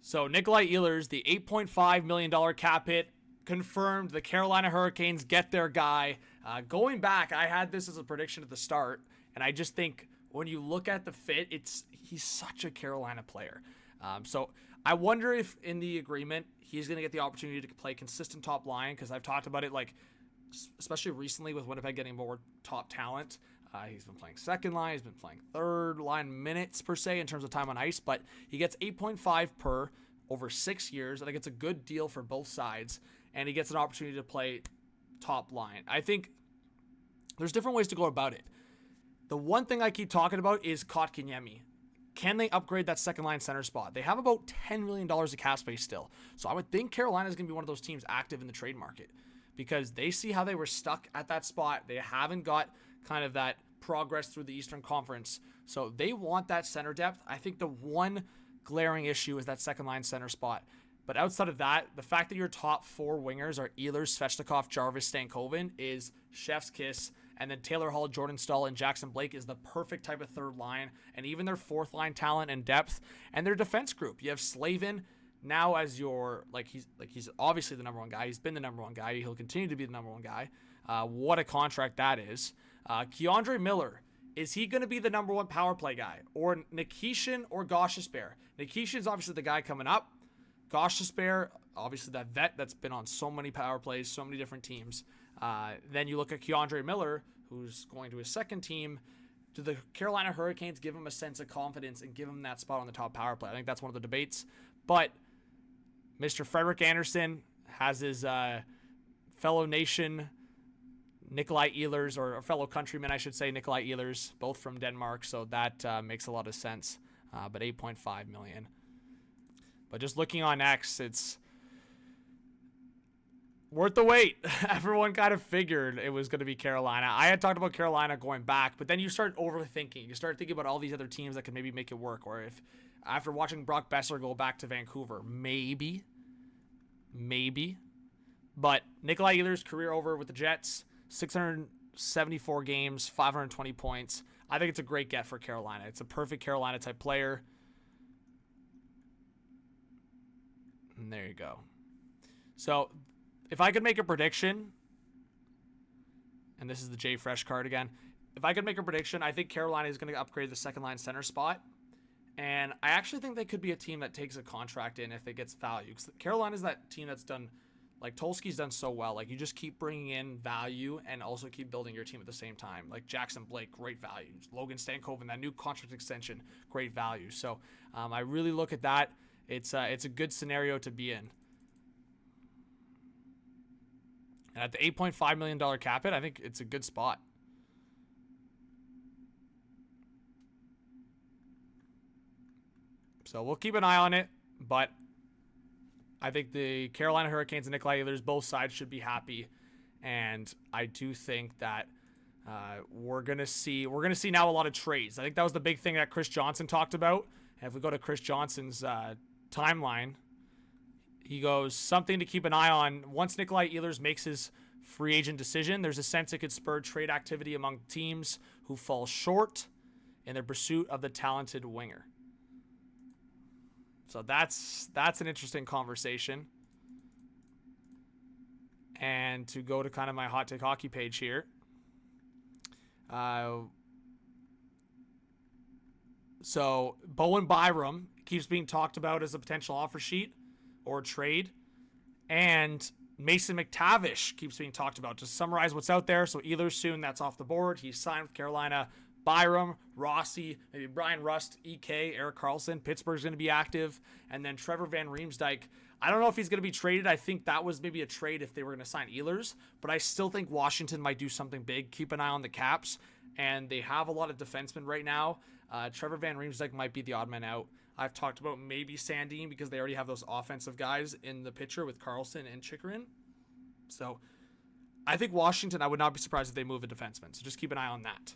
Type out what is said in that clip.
So Nikolaj Ehlers, the $8.5 million cap hit, confirmed. The Carolina Hurricanes get their guy. Going back, I had this as a prediction at the start, and I just think when you look at the fit, he's such a Carolina player. So I wonder if in the agreement he's going to get the opportunity to play consistent top line, because I've talked about it, like especially recently with Winnipeg getting more top talent. He's been playing second line, he's been playing third line minutes per se in terms of time on ice, but he gets 8.5 per over 6 years. I think it's a good deal for both sides, and he gets an opportunity to play top line. I think there's different ways to go about it. The one thing I keep talking about is Kotkaniemi. Can they upgrade that second line center spot? They have about $10 million of cap space still. So I would think Carolina is going to be one of those teams active in the trade market, because they see how they were stuck at that spot. They haven't got kind of that progress through the Eastern Conference. So they want that center depth. I think the one glaring issue is that second line center spot. But outside of that, the fact that your top four wingers are Ehlers, Svechnikov, Jarvis, Stankoven is chef's kiss. And then Taylor Hall, Jordan Staal, and Jackson Blake is the perfect type of third line. And even their fourth line talent and depth and their defense group. You have Slavin now as your, he's obviously the number one guy. He's been the number one guy. He'll continue to be the number one guy. What a contract that is. Keandre Miller, is he going to be the number one power play guy? Or Nikishin or Gostisbehere? Nikishin's obviously the guy coming up. Gostisbehere, obviously that vet that's been on so many power plays, so many different teams. Then you look at Keandre Miller, who's going to his second team. Do the Carolina Hurricanes give him a sense of confidence and give him that spot on the top power play? I think that's one of the debates. But Mr. Frederick Anderson has his fellow nation, Nikolaj Ehlers, or fellow countryman, I should say, Nikolaj Ehlers, both from Denmark. So that makes a lot of sense. But $8.5 million. But just looking on X, it's worth the wait. Everyone kind of figured it was going to be Carolina. I had talked about Carolina going back, but then you start overthinking. You start thinking about all these other teams that can maybe make it work. Or if after watching Brock Besser go back to Vancouver, maybe. But Nikolaj Ehlers' career over with the Jets, 674 games, 520 points. I think it's a great get for Carolina. It's a perfect Carolina type player. And there you go. So if I could make a prediction, and this is the Jay Fresh card again. If I could make a prediction, I think Carolina is going to upgrade the second line center spot. And I actually think they could be a team that takes a contract in if it gets value. Because Carolina is that team that's done, like Tulski's done so well. Like you just keep bringing in value and also keep building your team at the same time. Like Jackson Blake, great value. Logan Stankoven, that new contract extension, great value. So I really look at that. It's a good scenario to be in. And at the $8.5 million cap hit, I think it's a good spot. So we'll keep an eye on it, but I think the Carolina Hurricanes and Nikolaj Ehlers, both sides should be happy. And I do think that we're gonna see now a lot of trades. I think that was the big thing that Chris Johnston talked about. And if we go to Chris Johnston's timeline, he goes, something to keep an eye on. Once Nikolaj Ehlers makes his free agent decision, there's a sense it could spur trade activity among teams who fall short in their pursuit of the talented winger. So that's an interesting conversation. And to go to kind of my Hot Take Hockey page here. So Bowen Byram keeps being talked about as a potential offer sheet or trade. And Mason McTavish keeps being talked about. To summarize what's out there, so Ehlers soon, that's off the board. He's signed with Carolina. Byram, Rossi, maybe Brian Rust, EK, Erik Karlsson. Pittsburgh's going to be active. And then Trevor Van Riemsdyk. I don't know if he's going to be traded. I think that was maybe a trade if they were going to sign Ehlers. But I still think Washington might do something big. Keep an eye on the Caps. And they have a lot of defensemen right now. Trevor Van Riemsdyk might be the odd man out. I've talked about maybe Sandin because they already have those offensive guys in the picture with Karlsson and Chychrun. So I think Washington, I would not be surprised if they move a defenseman. So just keep an eye on that.